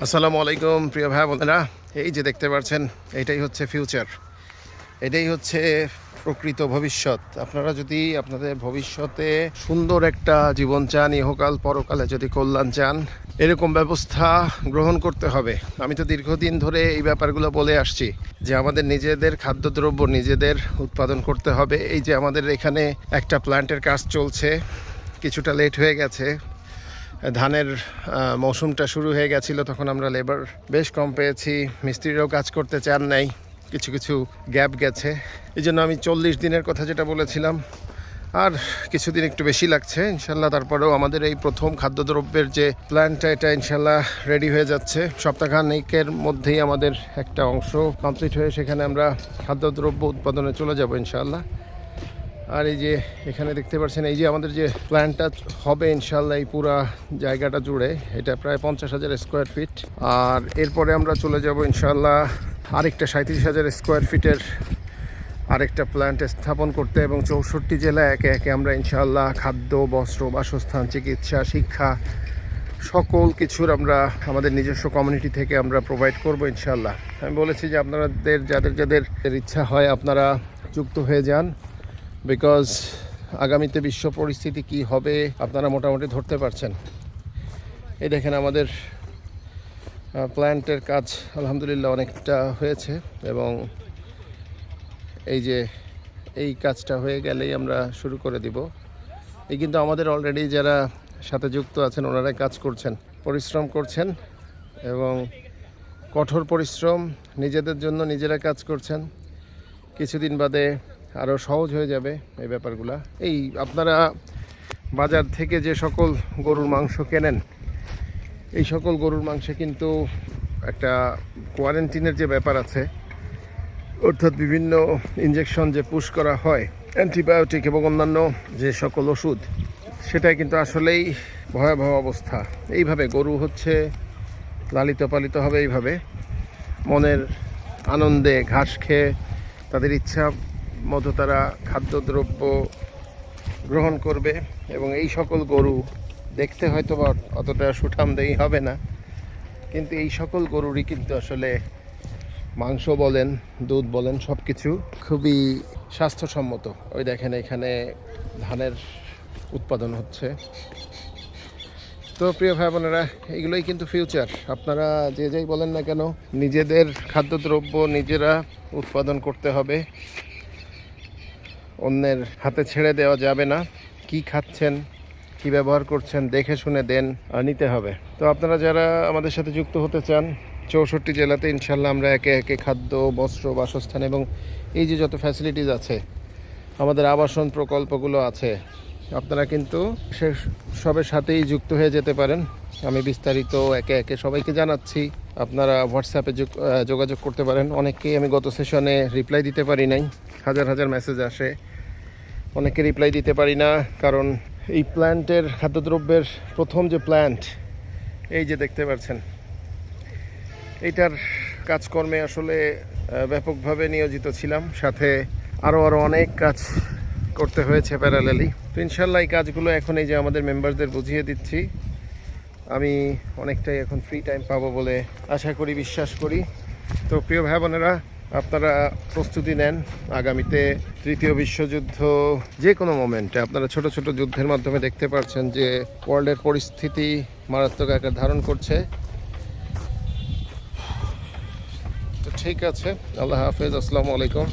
আসসালামু আলাইকুম প্রিয় ভাই বোনেরা, এই যে দেখতে পাচ্ছেন এটাই হচ্ছে ফিউচার, এটাই হচ্ছে প্রকৃত ভবিষ্যৎ। আপনারা যদি আপনাদের ভবিষ্যতে সুন্দর একটা জীবন চান, ইহকাল পরকালে যদি কল্যাণ চান, এরকম ব্যবস্থা গ্রহণ করতে হবে। আমি তো দীর্ঘদিন ধরে এই ব্যাপারগুলো বলে আসছি যে আমাদের নিজেদের খাদ্যদ্রব্য নিজেদের উৎপাদন করতে হবে। এই যে আমাদের এখানে একটা প্ল্যান্টের কাজ চলছে, কিছুটা লেট হয়ে গেছে। ধানের মৌসুমটা শুরু হয়ে গেছিলো, তখন আমরা লেবার বেশ কম পেয়েছি, মিস্ত্রিরাও কাজ করতে চান নাই, কিছু কিছু গ্যাপ গেছে। এই জন্য আমি 40 দিনের কথা যেটা বলেছিলাম, আর কিছুদিন একটু বেশি লাগছে ইনশাল্লাহ। তারপরেও আমাদের এই প্রথম খাদ্যদ্রব্যের যে প্ল্যানটা, এটা ইনশাল্লাহ রেডি হয়ে যাচ্ছে। সপ্তাহখানেকের মধ্যেই আমাদের একটা অংশ কমপ্লিট হয়ে সেখানে আমরা খাদ্যদ্রব্য উৎপাদনে চলে যাব ইনশাল্লাহ। আর এই যে এখানে দেখতে পাচ্ছেন, এই যে আমাদের যে প্ল্যানটা হবে ইনশাল্লাহ এই পুরা জায়গাটা জুড়ে, এটা প্রায় 50,000 স্কোয়ার ফিট। আর এরপরে আমরা চলে যাব ইনশাল্লাহ আরেকটা 37,000 স্কোয়ার ফিটের আরেকটা প্ল্যান্ট স্থাপন করতে, এবং 64 জেলায় একে একে আমরা ইনশাল্লাহ খাদ্য, বস্ত্র, বাসস্থান, চিকিৎসা, শিক্ষা সকল কিছুর আমরা আমাদের নিজস্ব কমিউনিটি থেকে আমরা প্রোভাইড করব ইনশাল্লাহ। আমি বলেছি যে আপনাদের যাদের যাদের ইচ্ছা হয় আপনারা যুক্ত হয়ে যান, বিকজ আগামীতে বিশ্ব পরিস্থিতি কি হবে আপনারা মোটামুটি ধরতে পারছেন। এই দেখেন আমাদের প্ল্যান্টের কাজ আলহামদুলিল্লাহ অনেকটা হয়েছে, এবং এই যে এই কাজটা হয়ে গেলেই আমরা শুরু করে দিব। এই কিন্তু আমাদের অলরেডি যারা সাথে যুক্ত আছেন ওনারাই কাজ করছেন, পরিশ্রম করছেন, এবং কঠোর পরিশ্রম, নিজেদের জন্য নিজেরা কাজ করছেন। কিছুদিন বাদে আরও সহজ হয়ে যাবে এই ব্যাপারগুলো। এই আপনারা বাজার থেকে যে সকল গরুর মাংস কেনেন, এই সকল গরুর মাংসে কিন্তু একটা কোয়ারেন্টিনের যে ব্যাপার আছে, অর্থাৎ বিভিন্ন ইনজেকশন যে পুশ করা হয়, অ্যান্টিবায়োটিক এবং অন্যান্য যে সকল ওষুধ, সেটাই কিন্তু আসলেই ভয়াবহ অবস্থা। এইভাবে গরু হচ্ছে লালিত পালিত হবে, এইভাবে মনের আনন্দে ঘাস খেয়ে তাদের ইচ্ছা মতো তারা খাদ্যদ্রব্য গ্রহণ করবে। এবং এই সকল গরু দেখতে হয়তো বা অতটা সুঠামদেহী হবে না, কিন্তু এই সকল গরুরই কিন্তু আসলে মাংস বলেন, দুধ বলেন, সব কিছু খুবই স্বাস্থ্যসম্মত। ওই দেখেন এখানে ধানের উৎপাদন হচ্ছে। তো প্রিয় ভাই বোনেরা, এগুলোই কিন্তু ফিউচার। আপনারা যে যাই বলেন না কেন, নিজেদের খাদ্যদ্রব্য নিজেরা উৎপাদন করতে হবে, অন্যের হাতে ছেড়ে দেওয়া যাবে না। কি খাচ্ছেন, কি ব্যবহার করছেন, দেখে শুনে দেন, নিতে হবে। তো আপনারা যারা আমাদের সাথে যুক্ত হতে চান, 64 জেলাতে ইনশাল্লাহ আমরা একে একে খাদ্য, বস্ত্র, বাসস্থান এবং এই যে যত ফ্যাসিলিটিস আছে, আমাদের আবাসন প্রকল্পগুলো আছে, আপনারা কিন্তু সে সবের সাথেই যুক্ত হয়ে যেতে পারেন। আমি বিস্তারিত একে একে সবাইকে জানাচ্ছি। আপনারা হোয়াটসঅ্যাপে যোগাযোগ করতে পারেন। অনেককেই আমি গত সেশনে রিপ্লাই দিতে পারি নাই, হাজার হাজার মেসেজ আসে, অনেকে রিপ্লাই দিতে পারি না, কারণ এই প্ল্যান্টের খাদ্যদ্রব্যের প্রথম যে প্ল্যান্ট, এই যে দেখতে পাচ্ছেন, এইটার কাজকর্মে আসলে ব্যাপকভাবে নিয়োজিত ছিলাম, সাথে আরও অনেক কাজ করতে হয়েছে প্যারালালি। তো ইনশাল্লাহ এই কাজগুলো এখন এই যে আমাদের মেম্বারদের বুঝিয়ে দিচ্ছি। আমি অনেকটাই এখন ফ্রি টাইম পাবো বলে আশা করি, বিশ্বাস করি। তো প্রিয় ভাই বোনেরা, আপনারা প্রস্তুতি নেন। আগামীতে তৃতীয় বিশ্বযুদ্ধ যে কোনো মোমেন্টে আপনারা ছোট ছোট যুদ্ধের মাধ্যমে দেখতে পাচ্ছেন যে ওয়ার্ল্ডের পরিস্থিতি মারাত্মক আকার ধারণ করছে। তো ঠিক আছে, আল্লাহ হাফেজ, আসসালামু আলাইকুম।